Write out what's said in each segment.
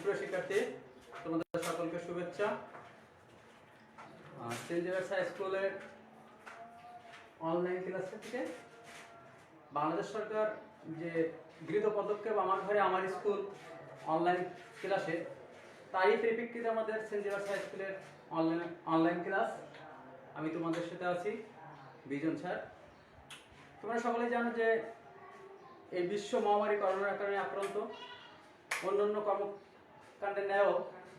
সুপ্রিয় শিক্ষার্থী, তোমাদের সকলকে শুভেচ্ছা। সেন্ট জেভিয়ার্স হাই স্কুলের অনলাইন ক্লাস থেকে বাংলাদেশ সরকার যে গৃহীত পদক্ষেপ আমার ঘরে আমার স্কুল অনলাইন ক্লাসে, তারই পরিপ্রেক্ষিতে আমাদের সেন্ট জেভিয়ার্স হাই স্কুলের অনলাইন ক্লাস। আমি তোমাদের সাথে আছি বিজন স্যার। তোমরা সকলেই জানো যে এই বিশ্ব মহামারী করোনার কারণে আক্রান্ত, অন্যান্য কর্মকাণ্ডের ন্যায়ও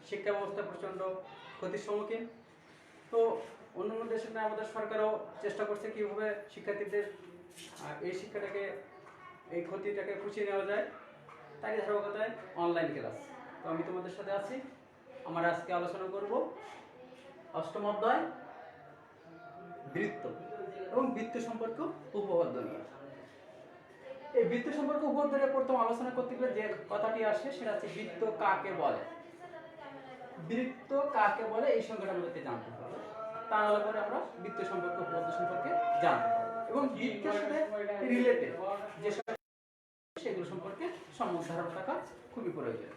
শিক্ষা ব্যবস্থা প্রচণ্ড ক্ষতির সম্মুখীন। তো অন্যান্য দেশের ন্যায় আমাদের সরকারও চেষ্টা করছে কীভাবে শিক্ষার্থীদের এই শিক্ষাটাকে, এই ক্ষতিটাকে পুষিয়ে নেওয়া যায়, তারই ধারাবাহিকতায় অনলাইন ক্লাস। তো আমি তোমাদের সাথে আছি। আমরা আজকে আলোচনা করব অষ্টম অধ্যায় বৃত্ত এবং বৃত্ত সম্পর্ক উপপাদ্য নিয়ে। এই বৃত্ত সম্পর্ক উপপাদ্য নিয়ে প্রথম আলোচনা করতে গেলে যে কথাটি আসে সেটা হচ্ছে বৃত্ত কাকে বলে। বৃত্ত কাকে বলে এই সংজ্ঞাটা আমাদেরকে জানতে হবে, তা না হলে আমরা বৃত্ত সম্পর্ক উপপাদ্য সম্পর্কে জানতে পারবো এবং বৃত্তের সাথে রিলেটেড যে সেগুলো সম্পর্কে সম্যক ধারণা থাকা খুবই প্রয়োজন।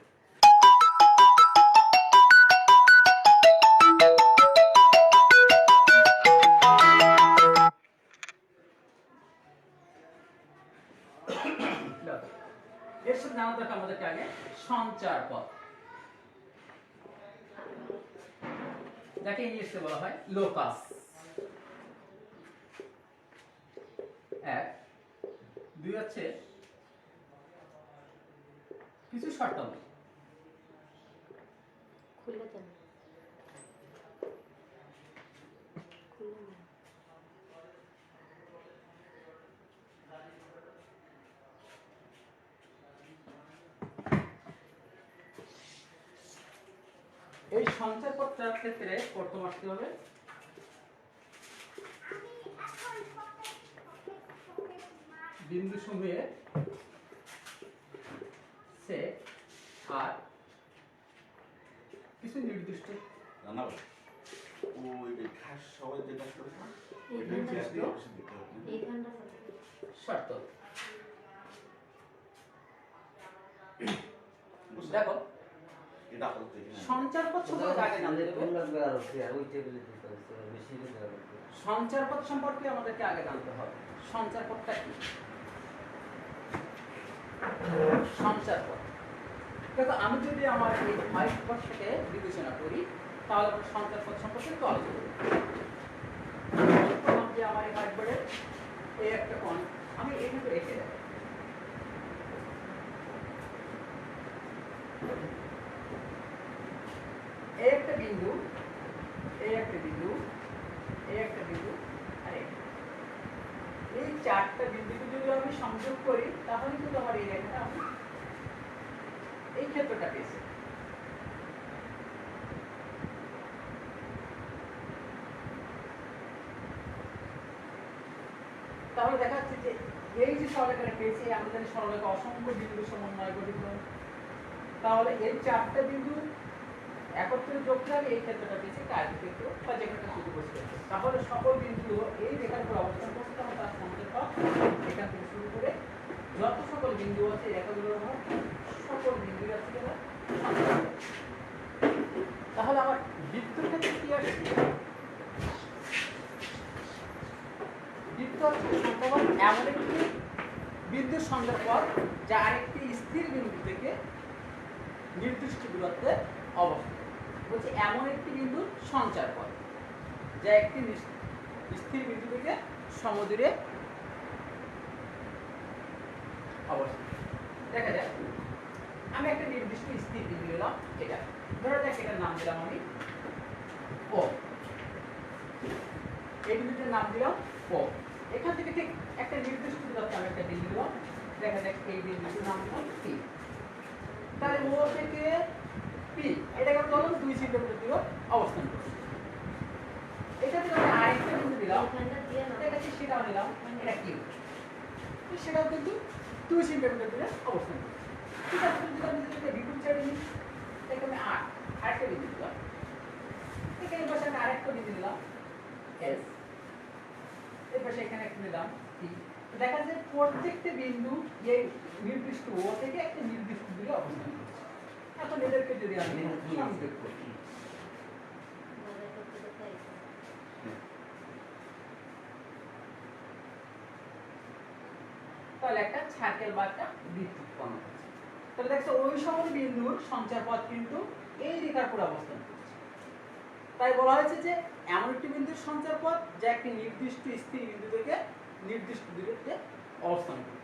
এর সাথে জানা দরকার আমাদেরকে আগে সঞ্চার পথ, যাকে ইংলিশে বলা হয় লোকাস। এক, দুই হচ্ছে কিছু শর্তাবলী। এই সঞ্চার পথটার ক্ষেত্রে প্রথম আসতে হবে বিন্দু সমূহে সে আর কিছু নির্দিষ্ট শর্ত। দেখো সঞ্চার পথ সম্পর্কে আগে জানতে হবে। সঞ্চার পথ সম্পর্কে আমাদেরকে আগে জানতে হবে সঞ্চার পথটা কি। সঞ্চার পথ দেখো, আমি যদি আমার এই হোয়াইট পথটাকে বিবেচনা করি তাহলে আমরা সঞ্চার পথ সম্পর্কে একটু আলোচনা করি। যে আমার এই হোয়াইট বোর্ডের এই একটা কোণ আমি এখানে রেখে দেব। এই একটা বিন্দু, এই একটা বিন্দু, এই একটা বিন্দু আর এই চারটা বিন্দুকে যদি আমি সংযোগ করি তাহলে কিন্তু আমার এই রেখাটা আমি এই ক্ষেত্রটা পেয়েছি। তাহলে দেখা যাচ্ছে যে এই যে সরলরেখাটা পেয়েছি, আমরা জানি সরলরেখা অসংখ্য বিন্দু সমন্বয়ে গঠিত। তাহলে এই চারটা বিন্দু একত্রে যোগ করে আমি এই ক্ষেত্রটা পেয়েছি, কার্যক্ষেত্র বা যেখানে চতুর্ভুজ ক্ষেত্র। তাহলে সকল বিন্দু এই রেখার উপর অবস্থান করছে, তাহলে তার সঞ্চার পথ এখান থেকে শুরু করে যত সকল বিন্দু আছে রেখাগুলোর উপর সকল বিন্দু আছে কিনা। তাহলে আমার বৃত্তের ক্ষেত্রে কি আসছে? বৃত্ত হচ্ছে এমন একটি বিন্দুর সঞ্চার পথ যা আরেকটি স্থির বিন্দু থেকে নির্দিষ্ট দূরত্বে অবস্থিত। বলছে এমন একটি বিন্দুর সঞ্চার পথ যা একটি স্থির বিন্দু থেকে সমদূরে অবস্থিত। দেখা যায় আমি একটা নির্দিষ্ট স্থির বিন্দু নিলাম, এটা ধরো যাক, এটার নাম দিলাম আমি ও। এই বিন্দুটার নাম দিলাম ও। এখান থেকে ঠিক একটা নির্দিষ্ট দূরত্বে আমি একটা বিন্দু নিলাম, দেখা যাক এই বিন্দুটার নাম দিলাম পি। তাহলে ও থেকে পি এটাকে ধরুন 2 সেন্টিমিটার দূরে অবস্থান করছে। এটা থেকে আমি আরেকটা বিন্দু দিলাম, এটা কি সেটাও নিলাম, এটা কি সেটাও কিন্তু 2 সেন্টিমিটার দূরে অবস্থান করছে। ঠিক আছে, যদি আমি যদি বিপরীত সাইডে নিই, এটাকে আমি আরেকটা বিন্দু দিলাম, এখানে পাশে আমি আরেকটা বিন্দু দিলাম এস, এর পাশে এখানে একটা নিলাম পি। দেখা যায় প্রত্যেকটা বিন্দু এই নির্দিষ্ট ও থেকে একটা নির্দিষ্ট দূরে অবস্থান করছে। এখন এদেরকে যদি আমি সংযোগ করি, তাহলে একটা সার্কেল বা একটা বৃত্ত উৎপন্ন হচ্ছে। তাহলে দেখছো ওই সকল বিন্দুর সঞ্চারপথ কিন্তু এই রেখার উপর অবস্থান করছে। তাই বলা হয়েছে যে এমন একটি বিন্দুর সঞ্চারপথ যা একটি নির্দিষ্ট স্থির বিন্দু থেকে নির্দিষ্ট দূরত্বে অবস্থান করে।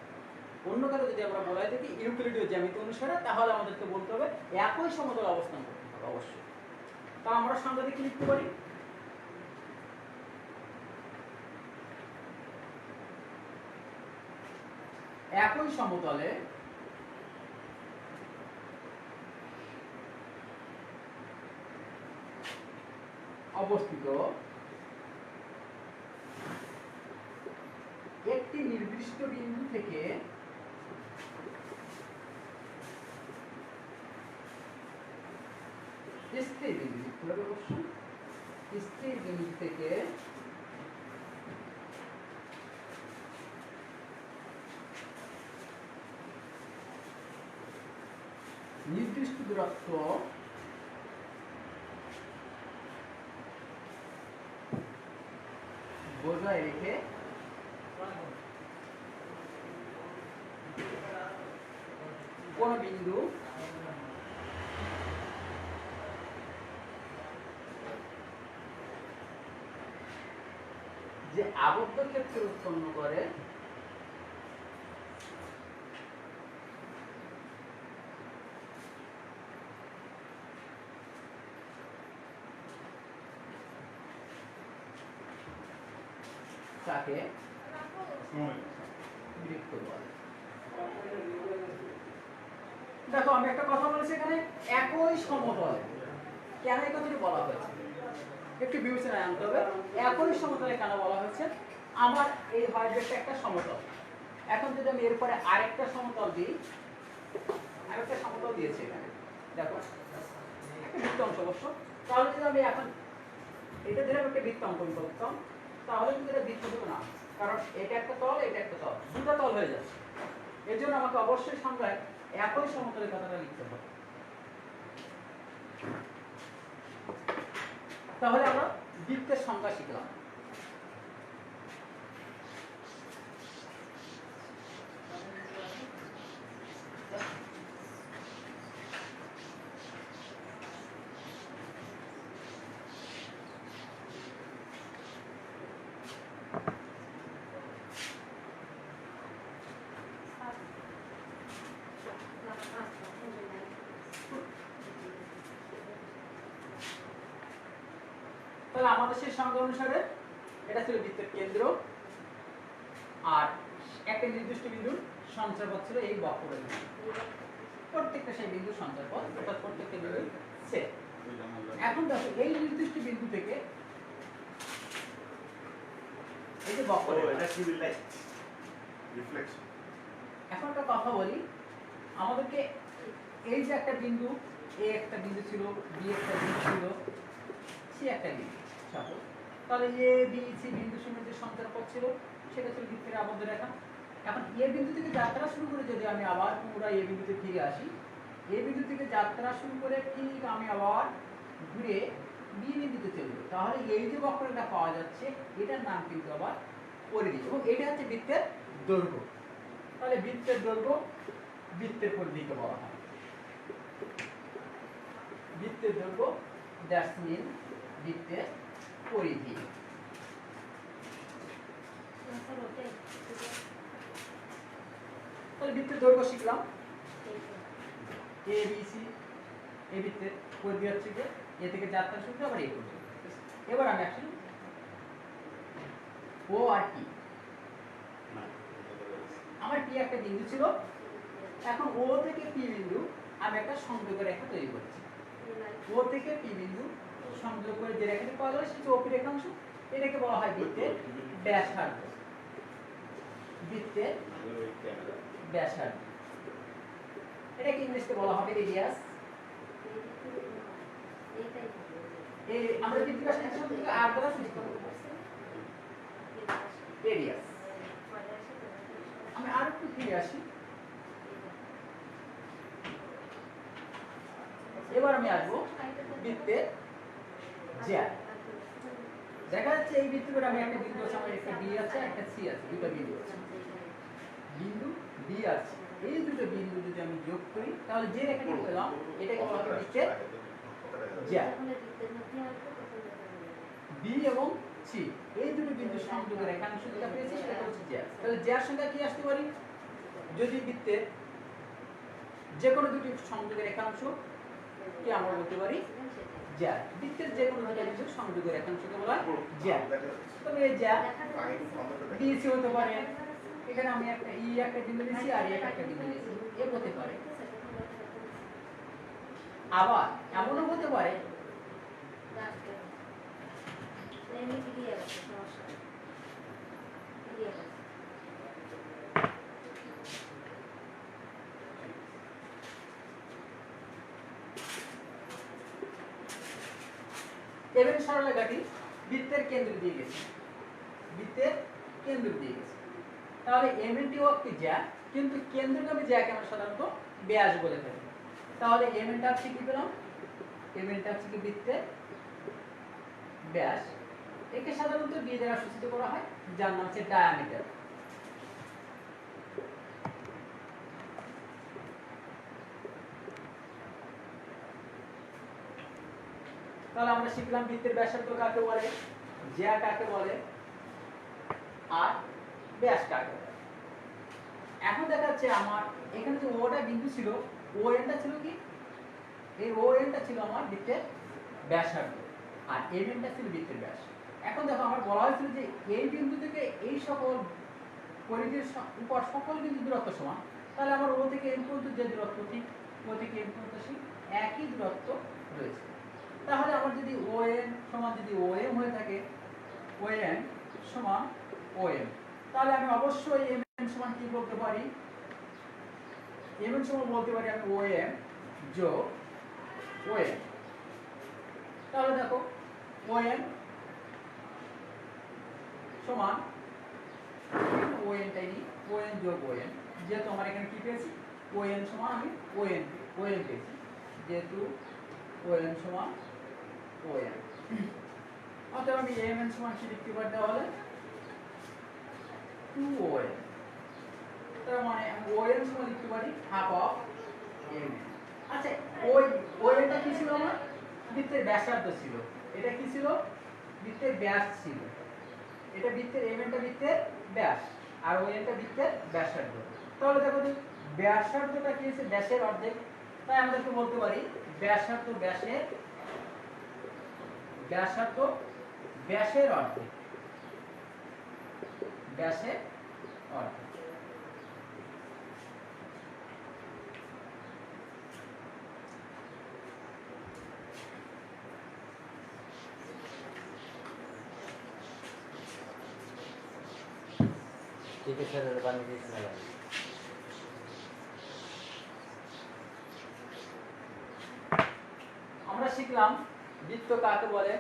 অন্য কথা যদি আমরা বলা হয় দেখি ইউক্লিডীয় জ্যামিতি অনুসারে, তাহলে আমাদেরকে বলতে হবে একই সমতলে অবস্থান করতে হবে অবশ্যই। তা আমরা সংজ্ঞা দেখে লিখতে পারি, একই সমতলে অবস্থিত একটি নির্দিষ্ট বিন্দু থেকে স্থির বিন্দু, স্থির বিন্দু থেকে নির্দিষ্ট দূরত্ব বজায় রেখে কোন বিন্দু যে আবদ্ধ ক্ষেত্র উৎপন্ন করে তাকে বৃত্ত বলে। দেখো আমি একটা কথা বলেছি এখানে একই সমতলে, কেন এই কথাটি বলা হয়েছে একটু বিবেচনায় আনতে হবে। একই সমতলে কেন বলা হয়েছে? আমার এই হাইড্রেটটা একটা সমতল, এখন যদি আমি এরপরে আরেকটা সমতল দিই, আরেকটা সমতল দিয়েছি এখানে দেখো একটা বৃত্ত অংশ অবশ্য, তাহলে যদি আমি এখন এটা ধরে একটা বৃত্ত অঙ্কন করতাম তাহলে কিন্তু এটা বৃত্ত হতো না, কারণ এটা একটা তল, এটা একটা তল, দুটো তল হয়ে যাচ্ছে। এর জন্য আমাকে অবশ্যই সংজ্ঞায় একই সমতলের কথাটা লিখতে হবে। তাহলে আমরা বৃত্তের সংজ্ঞা শিখলাম। তাহলে আমাদের সেই সংজ্ঞা অনুসারে এটা ছিল বৃত্তের কেন্দ্র, আর একটা নির্দিষ্ট বিন্দুর সঞ্চারপথ ছিল এই বক্ররেখা, প্রত্যেকটা সেই বিন্দুর সঞ্চারপথ, অর্থাৎ প্রত্যেকটা বিন্দু সেট। এখন দেখো এই নির্দিষ্ট বিন্দু থেকে এই যে বক্ররেখা, এটা কি রিফ্লেকশন। এখন একটা কথা বলি, আমাদেরকে এই যে একটা বিন্দু, এ একটা বিন্দু ছিল, বি একটা বিন্দু ছিল, সি একটা বিন্দু, তাহলে এ বি সি বিন্দু সময়ের যে সঞ্চারপথ ছিল সেটা ছিল বৃত্তের আবদ্ধ রেখা। এখন এ বিন্দু থেকে যাত্রা শুরু করে যদি আমি আবার পুনরায় এ বিন্দুতে ফিরে আসি, এ বিন্দু থেকে যাত্রা শুরু করে ঠিক আমি আবার ঘুরে বি বিন্দুতে চলে যাব, তাহলে এই যে বক্ররেখা পাওয়া যাচ্ছে এটার নাম কিন্তু আবার পরিধি, এবং এটা হচ্ছে বৃত্তের দৈর্ঘ্য। তাহলে বৃত্তের দৈর্ঘ্য বৃত্তের পরিধিকে বলা হয়। বৃত্তের দৈর্ঘ্য দ্যাটস মিন বৃত্তের পরিধি। তাহলে বৃত্তের দৈর্ঘ্য শিখলাম, এ বি সি, এই বৃত্তের পরিধি হচ্ছে যে এ থেকে যাত্রা শুরু করে আবার এ পর্যন্ত। এবার আমি আসি ও আর কি, আমার পি একটা বিন্দু ছিল, এখন ও থেকে পি বিন্দু আমি একটা সংযোগ রেখা তৈরি করছি। ও থেকে পি বিন্দু সংযোগ করে যে রেখাটি পাওয়া যাবে সেটা ওপি রেখাংশ, এটাকে বলা হয় বৃত্তের ব্যাসার্ধ। বৃত্তের ব্যাসার্ধ, এটাকে ইংলিশে বলা হবে রেডিয়াস। এই আমরা বৃত্তের ব্যাসার্ধ শব্দকে আর দ্বারা সূচিত করব, রেডিয়াস। আমি আর একটু ফিরে আসি, এবার আমি আসবো বৃত্তের জ্যা। দেখা যাচ্ছে এই বৃত্তের উপর আমি একটা বিন্দু আছে, আমার একটা বি আছে একটা সি আছে, দুটো বিন্দু আছে, বিন্দু বি আছে। এই দুটো বিন্দু যদি আমি যোগ করি তাহলে যে রেখাটি পেলাম এটাকে বলা হবে বৃত্তের জ্যা। বি এবং সি এই দুটো বিন্দু সংযোগের রেখাংশ যেটা পেয়েছি সেটা হচ্ছে জ্যা। তাহলে জ্যার সংখ্যা কি আসতে পারি? যদি বৃত্তের যে কোনো দুটি সংযোগের রেখাংশ কি আমরা বলতে পারি জ্যা। বৃত্তের যে কোনো দুটি বিন্দু সংযোগের রেখাংশকে বলা হয় জ্যা। তবে এই জ্যা বি সি হতে পারে, এখানে আমি একটা ই একটা বিন্দু দিয়েছি আর এ একটা বিন্দু দিয়েছি, এ হতে পারে। আবার এমনও হতে পারে এবারে সরলরেখাটি বৃত্তের কেন্দ্র দিয়ে গেছে, বৃত্তের কেন্দ্র দিয়ে গেছে। তাহলে এমএনটি হচ্ছে জ্যা, কিন্তু কেন্দ্রগামী জ্যাকে আমরা সাধারণত ব্যাস বলে থাকি। তাহলে এমএনটা হচ্ছে কি পেলাম? এমএনটা হচ্ছে কি বৃত্তের ব্যাস। একে সাধারণত বি দ্বারা সূচিত করা হয়, যার নাম হচ্ছে ডায়ামিটার। তাহলে আমরা শিখলাম বৃত্তের ব্যাসার্ধ কাকে বলে, জ্যা কাকে বলে, আর ব্যাস কাকে বলে। এখন দেখা যাচ্ছে আমার এখানে যে ওটা বিন্দু ছিল, ও এনটা ছিল কি, এই ও এনটা ছিল আমার বৃত্তের ব্যাসার্ধ, আর এম এনটা ছিল বৃত্তের ব্যাস। এখন দেখো আমার বলা হয়েছিল যে এই বিন্দু থেকে এই সকল পরিধির উপর সকল বিন্দু দূরত্ব সমান। তাহলে আমার ও থেকে এম পর্যন্ত যে দূরত্ব, ঠিক ও থেকে এম পর্যন্ত সেই একই দূরত্ব রয়েছে। তাহলে আমার যদি ও এন সমান যদি ও এম হয়ে থাকে, ও এন সমান ও এম, তাহলে আমি অবশ্যই এম এন সমান কি বলতে পারি? এম এন সমান বলতে পারি আমি ও এম যোগ ও এম। তাহলে দেখো ও এম সমান ও এনটাই নিই, ও এন যোগ ও এন। যেহেতু আমার এখানে কি পেয়েছি, ও এন সমান আমি ও এন পেয়েছি, যেহেতু ও এন সমান ও এন। অতএব আমি এম এন সমান কি লিখতে পারি তাহলে 2 ও এন। তার মানে আমি ও এন সমান লিখতে পারি হাফ অফ এম এন। আচ্ছা, ও এনটা কি ছিল আমার? বৃত্তের ব্যাসার্ধ ছিল। এটা কি ছিল? বৃত্তের ব্যাস ছিল। এটা বৃত্তের এম এনটা বৃত্তের ব্যাস আর ও এনটা বৃত্তের ব্যাসার্ধ। তাহলে দেখো যে ব্যাসার্ধটা কি হচ্ছে? ব্যাসের অর্ধেক। তাই আমাদেরকে বলতে পারি ব্যাসার্ধ ব্যাসের অর্ধেক, ব্যাসের অর্ধেক। আমরা শিখলাম বৃত্ত কাকে বলে,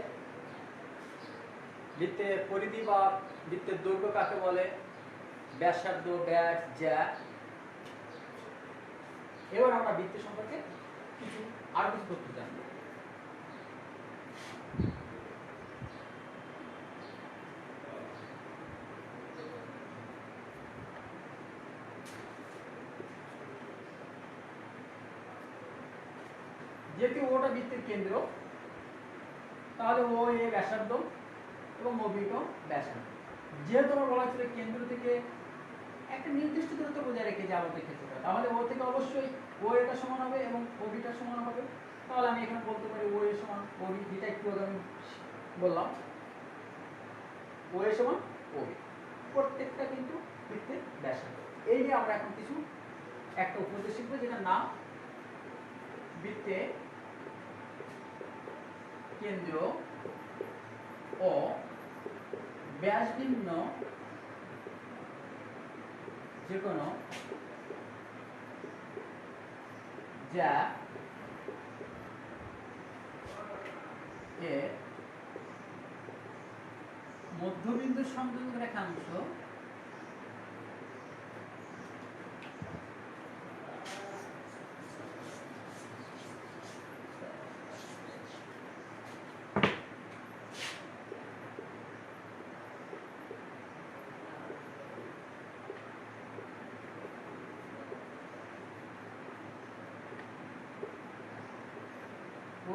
বৃত্তের পরিধি বা বৃত্তের দৈর্ঘ্য কাকে বলে, ব্যাসার্ধ, ব্যাস, জ্যা। এবার আমরা বৃত্ত সম্পর্কে আরো কিছু তথ্য জানবো। যেহেতু ওটা বৃত্তের কেন্দ্র, তাহলে ও এ ব্যাসার্ধ এবং ও বি ব্যাসার্ধ। যেহেতু আমার বলা ছিল কেন্দ্র থেকে একটা নির্দিষ্ট দূরত্ব বজায় রেখে যে আলোতে ক্ষেত্রটা, তাহলে ও থেকে অবশ্যই ও এটা সমান হবে এবং ও বিটা সমান হবে। তাহলে আমি এখানে বলতে পারি ও এ সমান ও বি। যেটা একটু আগে আমি বললাম, ও এ সমান ও বি, প্রত্যেকটা কিন্তু বৃত্তের ব্যাসার্ধ। এই যে আমরা এখন কিছু একটা উপপাদ্য শিখবো, যেটার নাম বৃত্তে কেন্দ্র ও ব্যাস ভিন্ন যে কোনো যা এর মধ্যবিন্দু সংযোগ রেখাংশ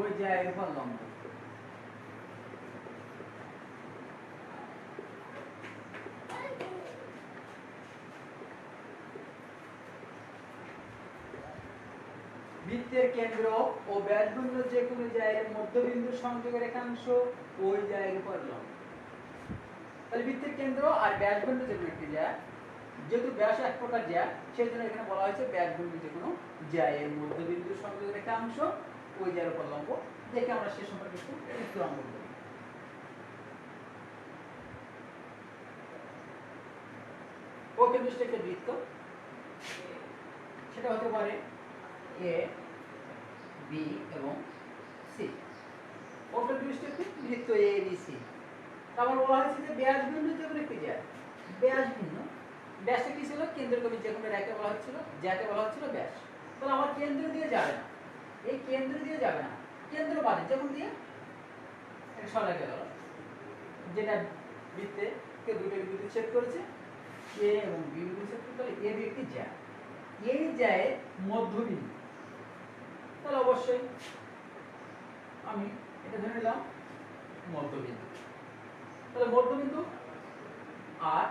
ওই জায়গার উপর লম্ব। বৃত্তের কেন্দ্র ও ব্যাসবিন্দু যে কোনো জায়গায় মধ্যবিন্দু সংযোগের রেখাংশ ওই জায়গার উপর লম্ব। তাহলে বৃত্তের কেন্দ্র আর ব্যাসবিন্দু যে কোনো একটি জায়গা, যেহেতু ব্যাস এক প্রকার জ্যা, সেই জন্য এখানে বলা হয়েছে ব্যাসবিন্দু যে কোনো জায়গায় মধ্যবিন্দু সংযোগের রেখাংশ ওই জায়গার উপর লম্ব। দেখে আমরা সে সম্পর্কে একটু চিত্র অঙ্কন করি। প্রকেন্দ্রিষ্ট একটা বৃত্ত, সেটা হতে পারে এ, বি এবং সি। প্রকেন্দ্রিষ্ট একটি বৃত্ত এ, বি, সি। তারপর বলা হয়েছে যে ব্যাসবিন্দু যে কোনো একটি জায়গা, ব্যাসবিন্দু, ব্যাসটা কি ছিল? কেন্দ্রকবি যে কোনো রেখা বলা হচ্ছিল, যাকে বলা হচ্ছিল ব্যাস। তাহলে আমার কেন্দ্র দিয়ে যাবে না, এই কেন্দ্র দিয়ে যাবে না, কেন্দ্র বাদে যেমন দিয়ে একটা সরল রেখা গেল, যেটা বৃত্তে কে দুটো বিন্দুতে ছেদ করেছে, এ এবং বি বিন্দু ছেদ করতে হলে এ বি একটি জ্যা, এই জ্যায়ের মধ্যবিন্দু। তাহলে অবশ্যই আমি এটা ধরে নিলাম মধ্যবিন্দু। তাহলে মধ্যবিন্দু আর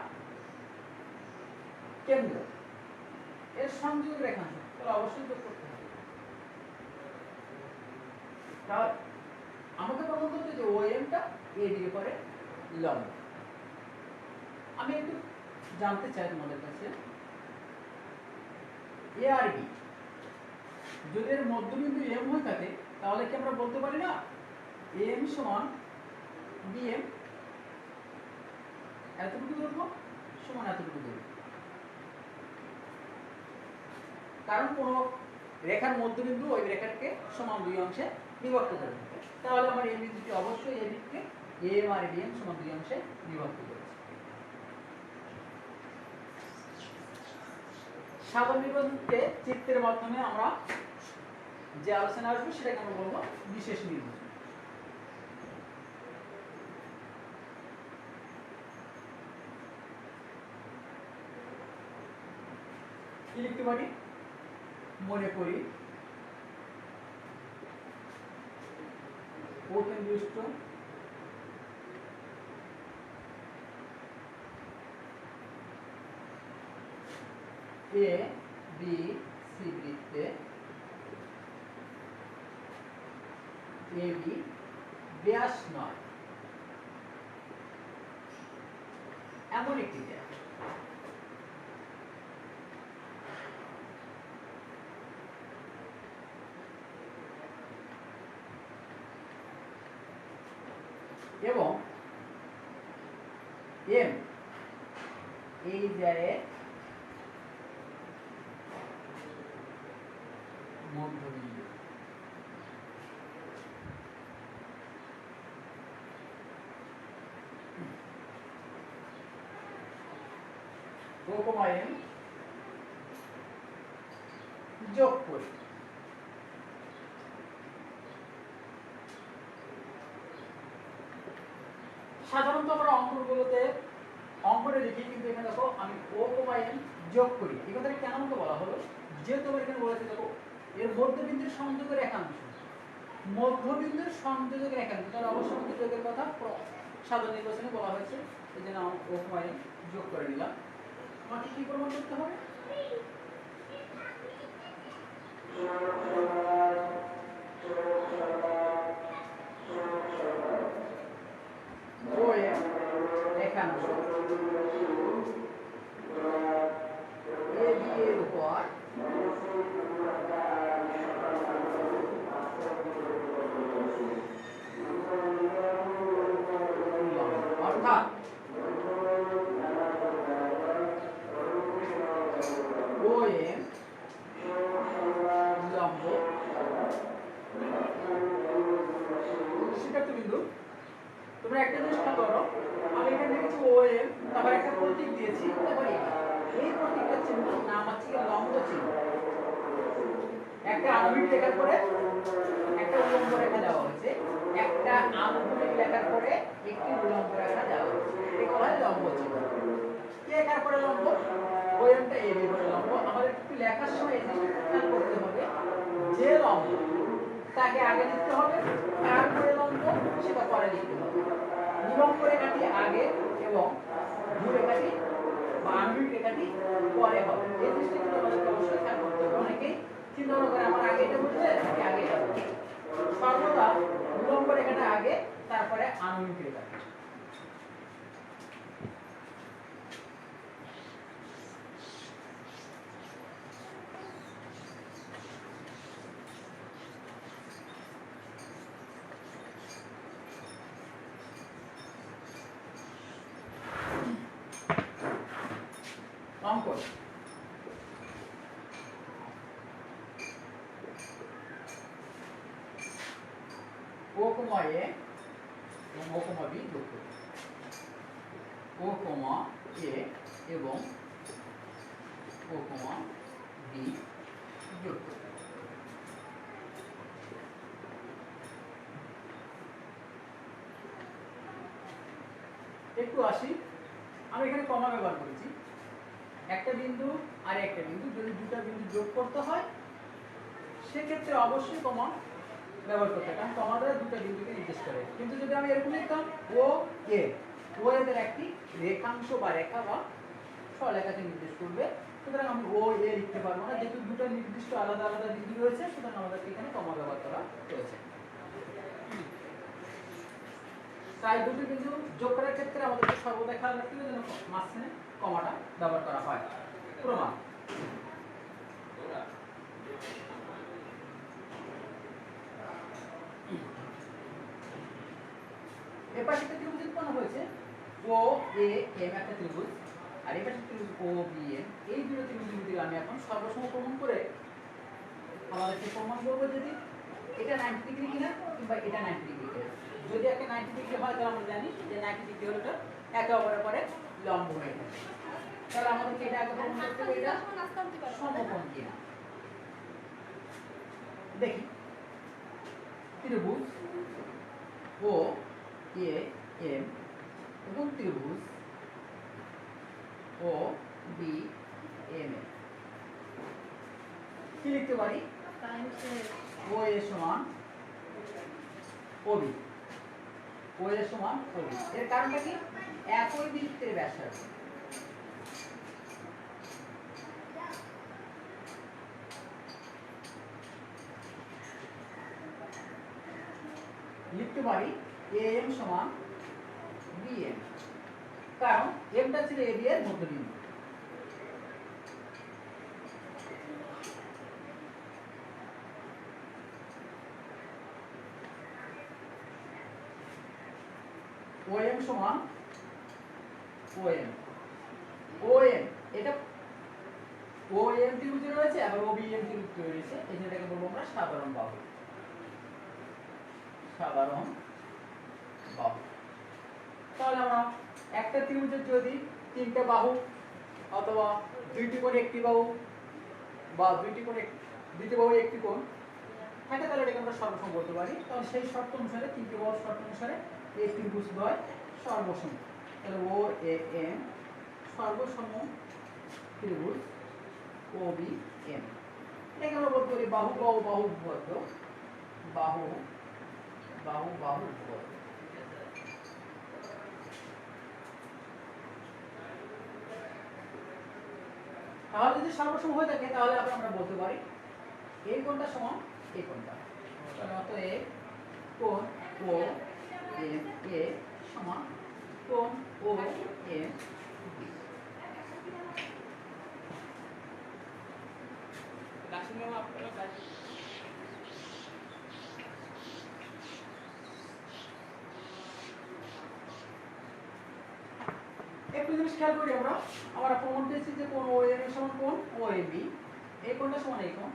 কেন্দ্র এর সংযোগ রেখাংশ তাহলে অবশ্যই যোগ করতে হবে। তাহলে আমাকে প্রমাণ করতে যে OM টা AB এর উপরে লম্ব। আমি একটু জানতে চাই তোমাদের কাছে, A আর B যদি এর মধ্যবিন্দু M হয়ে থাকে তাহলে কি আমরা বলতে পারি না AM সমান BM, এতটুকু দৈর্ঘ্য সমান এতটুকু দৈর্ঘ্য। কারণ কোন রেখার মধ্যবিন্দু ওই রেখাকে সমান দুই অংশে বিভক্ত করে থাকে, তাহলে আমার এই বিন্দুটি অবশ্যই এই দিককে AM আর BM সমান দুই অংশে বিভক্ত করেছে। সাধারণ নির্বাচনকে চিত্রের মাধ্যমে আমরা যে আলোচনা আসবে সেটাকে আমরা বলবো বিশেষ নির্বাচন। কি লিখতে পারি? মনে করি প্রকেন্দ্রিষ্ট এ বি সি বৃত্তে এ বি ব্যাস নয় এমন একটি জায়গা। এবং এম এই জায়গায় মধ্যবিন্দু। এম যোগ করি। সাধারণত আমরা অঙ্কগুলোতে অঙ্কটা লিখি, কিন্তু এখানে দেখো আমি এম যোগ করি। এই কথাটা কেন আমাকে বলা হলো? যেহেতু আমরা এখানে বলেছি দেখো এর মধ্যবিন্দুর সংযোগের একাংশ, মধ্যবিন্দুর সংযোগের একাংশ, তাহলে অবশ্যই আমাদের যোগের কথা সাধারণ নির্বাচনে বলা হয়েছে, এই জন্য আমি এম যোগ করে নিলাম। আমাকে কি প্রমাণ করতে হবে? OM রেখাংশ AB এর উপর অর্থাৎ OM লম্ব। শিক্ষার্থী বিন্দু, তোমরা একটা জিনিস খেয়াল করো, আমি এখানে লিখেছি OM, তারপর একটা প্রতীক দিয়েছি, তারপর এই প্রতীকের চিহ্ন নাম হচ্ছে লম্ব চিহ্ন। একটা আনুভূমিক লেখার পরে একটা উলম্ব রেখা দেওয়া হয়েছে, একটা আনুভূমিক লেখার পরে একটি উলম্ব রেখা দেওয়া হয়েছে, এটা হয় লম্ব চিহ্ন। কে কার পরে লম্ব? OMটা AB পরে লম্ব। আমাদের একটু লেখার সময় এই জিনিসটা খেয়াল করতে হবে, যে লম্ব তাকে আগে লিখতে হবে, তারপরে লম্ব সেটা পরে লিখতে হবে। উলম্ব রেখাটি আগে এবং ভূরেখাটি বা আণবিক রেখাটি পরে হবে। এই জিনিসটা কিন্তু আমাদেরকে অবশ্যই খেয়াল করতে হবে। অনেকেই চিন্তা করে আমার আগে এটা বুঝবে নাকি আগে এটা বুঝবে। সর্বদা উলম্ব রেখাটা আগে, তারপরে আণবিক রেখা। অঙ্কন ও কমা এ এবং ও কমা বি যোগ করুন। ও কমা এ এবং ও কমা বি যোগ করুন। একটু আসি, আমি এখানে কমা ব্যবহার করেছি। একটা বিন্দু আর একটা বিন্দু যদি দুটা বিন্দু যোগ করতে হয় সেক্ষেত্রে অবশ্যই কমা ব্যবহার করতে হয়, কারণ কমা দ্বারা দুটা বিন্দুকে নির্দেশ করে। কিন্তু যদি আমি এরকম লিখতাম ও এ, ও এদের একটি রেখাংশ বা রেখা বা সরলরেখাকে নির্দেশ করবে, সুতরাং আমি ও এ লিখতে পারবো না, যেহেতু দুটো নির্দিষ্ট আলাদা আলাদা বিন্দু রয়েছে, সুতরাং আমাদেরকে এখানে কমা ব্যবহার করা হয়েছে। তাই দুটি বিন্দু যোগ করার ক্ষেত্রে আমাদেরকে সর্বদা খেয়াল রাখতে হবে যেন মাঝখানে কমাটা ব্যবহার করা হয়। প্রমাণ এপাশে একটা ত্রিভুজ উৎপন্ন হয়েছে, ও এ এম একটা ত্রিভুজ, আর এপাশে ত্রিভুজ ও বি এম। এই দুটো ত্রিভুজের ভিতরে আমি এখন সর্বসম প্রমাণ করে আমাদেরকে প্রমাণ করবো যদি এটা 90 ডিগ্রি কিনা কিংবা এটা 90 ডিগ্রি কিনা। যদি একটা 90 ডিগ্রি হয় তাহলে আমরা জানি যে 90 ডিগ্রি হলো এটা একে অপরের পরে লম্ব হয়ে যায়। তাহলে আমাদেরকে এটা আগে প্রমাণ করতে হবে এটা সমকোণ কিনা। দেখি ত্রিভুজ ও এ এম এবং ত্রিভুজ ও বি এম এ কি লিখতে পারি? ও এ সমান ও বি, ও এ সমান ও বি। এর কারণটা কি? একই বৃত্তের ব্যাসার্ধ। লিখতে পারি এ এম সমান বি এম, কারণ এমটা ছিল এ বি এর মধ্যবিন্দু। OM সমান OM, OM এটা OM ত্রিভুজে রয়েছে আবার OBM ত্রিভুজে রয়েছে, এই জন্য এটাকে বলবো আমরা সাধারণ বাহু। সাধারণ বাহু। তাহলে আমরা একটা ত্রিভুজের যদি তিনটা বাহু অথবা দুইটি কোণ একটি বাহু বা দুইটি বাহু একটি কোণ থাকে তাহলে এটাকে আমরা সর্বসম বলতে পারি। তাহলে সেই শর্ত অনুসারে তিনটি বাহুর শর্ত অনুসারে এই ত্রিভুজদ্বয় সর্বসম। তাহলে ও এ এম সর্বসম ত্রিভুজ ও বি এম। এটাকে আমরা বলতে পারি বাহু বাহু বাহু উপপাদ্য, বাহু বাহু বাহু উপপাদ্য। তাহলে যদি সর্বসম হয়ে থাকে তাহলে আমরা বলতে পারি এই কোণটা সমান এই কোণটা। তাহলে অতএব কোণ ও এম এ সমান কোণ ও এম বি। একটু জিনিস খেয়াল করি আমরা প্রমাণ পেয়েছি যে কোণ ও এম এর সমান কোণ ও এম বি, এই কোণটা সমান এই কোণ।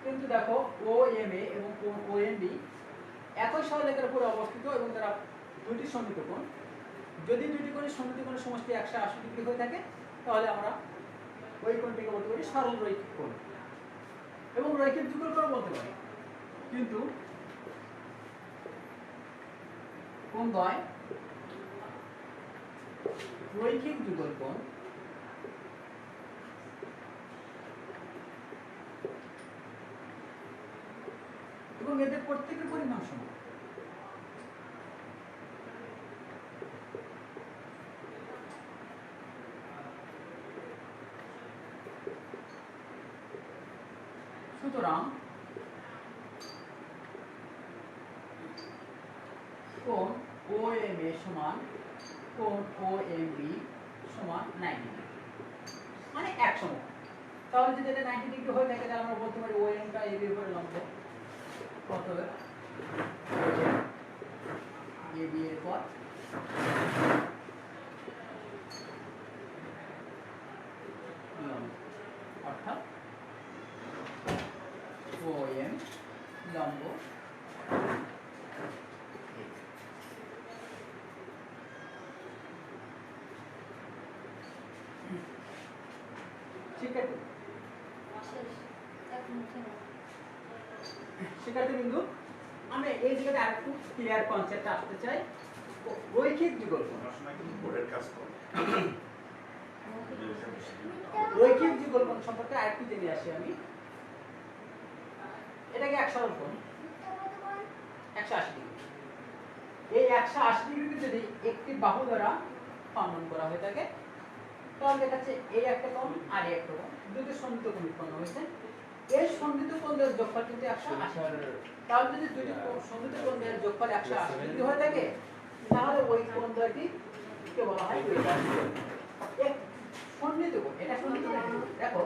কিন্তু দেখো ও এম এ এবং কোণ ও এম বি একই সরলরেখার উপরে অবস্থিত এবং তারা দুইটি সমমিত কোণ। যদি দুইটি কোণের সমমিত কোণের সমষ্টি 180 ডিগ্রি হয়ে থাকে তাহলে আমরা ওই কোণটিকে বলতে পারি সরল রৈখিক কোণ এবং রৈখিক যুগল কোণ বলতে পারি। কিন্তু কোণ দ্বয় রৈখিক যুগল কোণ এবং এবং এদের প্রত্যেকের পরিমাণ সমান। সুতরাং কোণ OMA সমান কোণ OMB সমান 90 ডিগ্রি, মানে এক সমকোণ। তাহলে যদি এটা 90 ডিগ্রি হয়ে থাকে তাহলে আমরা বলতে পারি OM টা AB এর উপরে লম্ব। অতএব AB এর পর লম্ব, অর্থাৎ OM লম্ব শিক্ষার্থী বিন্দু, আমি এই জায়গাটা আরেকটু ক্লিয়ার কনসেপ্ট আসতে চাই। রৈখিক বিকল্পন, পড়াশোনা কিন্তু বোর্ডের কাজ করে। রৈখিক বিকল্পন সম্পর্কে আরেকটু জেনে আসি আমি। এটাকে এক সরল কোণ 180 ডিগ্রি। এই 180 ডিগ্রিকে যদি একটি বাহু দ্বারা খণ্ডন করা হয়ে থাকে তাহলে দেখাচ্ছে এই একটা কোণ আর এই একটা কোণ, দুটো সন্নিহিত কোণ উৎপন্ন হয়েছে। এই সন্নিহিত কোণের যোগফল কিন্তু 180। তাহলে যদি দুটি সন্নিহিত কোণের যোগফল 180 ডিগ্রি হয়ে থাকে তাহলে ওই কোণ দুটিকে বলা হয় রৈখিক বিকল্পন। এক সন্নিহিত কোণ, এটা সন্নিহিত কোণ, দেখো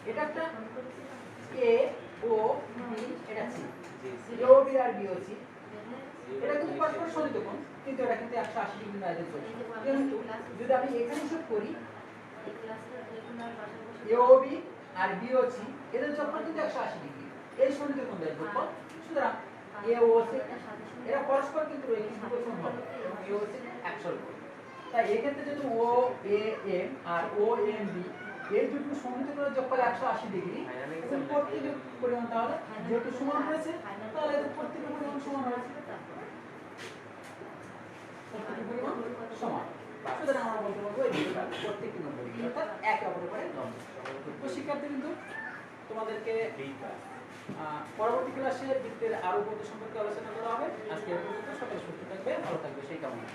এটা একটা A O B, এটা C, A O B R B O C, এটা কিন্তু পরস্পর সন্নিহিত কোণ, কিন্তু এটা কিন্তু 180 ডিগ্রি বাইরে চলছে। কিন্তু যদি আমি এখানে হিসাব করি A O B R B O C এদের যোগফল কিন্তু 180 ডিগ্রি, এই সন্নিহিত কোণের যোগফল। সুতরাং A O C এরা পরস্পর কিন্তু রৈখিক বিকল্পন হবে এবং A O C এক সরল কোণ। তাই এই ক্ষেত্রে যদি O A M R O M B এই দুটো সন্নিহিত কোণের যোগফল 180 ডিগ্রি এবং প্রত্যেকের পরিমাণ তাহলে যেহেতু সমান হয়েছে তাহলে এদের প্রত্যেকের পরিমাণ সমান হয়েছে, প্রত্যেকের পরিমাণ সমান। সুতরাং আমরা বলতে পারবো এই দুটোটা প্রত্যেকটি 90 ডিগ্রি, অর্থাৎ একে অপরের উপরে লম্ব। তো শিক্ষার্থী বিন্দু, তোমাদেরকে পরবর্তী ক্লাসে বৃত্তের আরো উপপাদ্য সম্পর্কে আলোচনা করা হবে। আজকে এই পর্যন্ত। সকলে সুস্থ থাকবে, ভালো থাকবে সেই কামনা।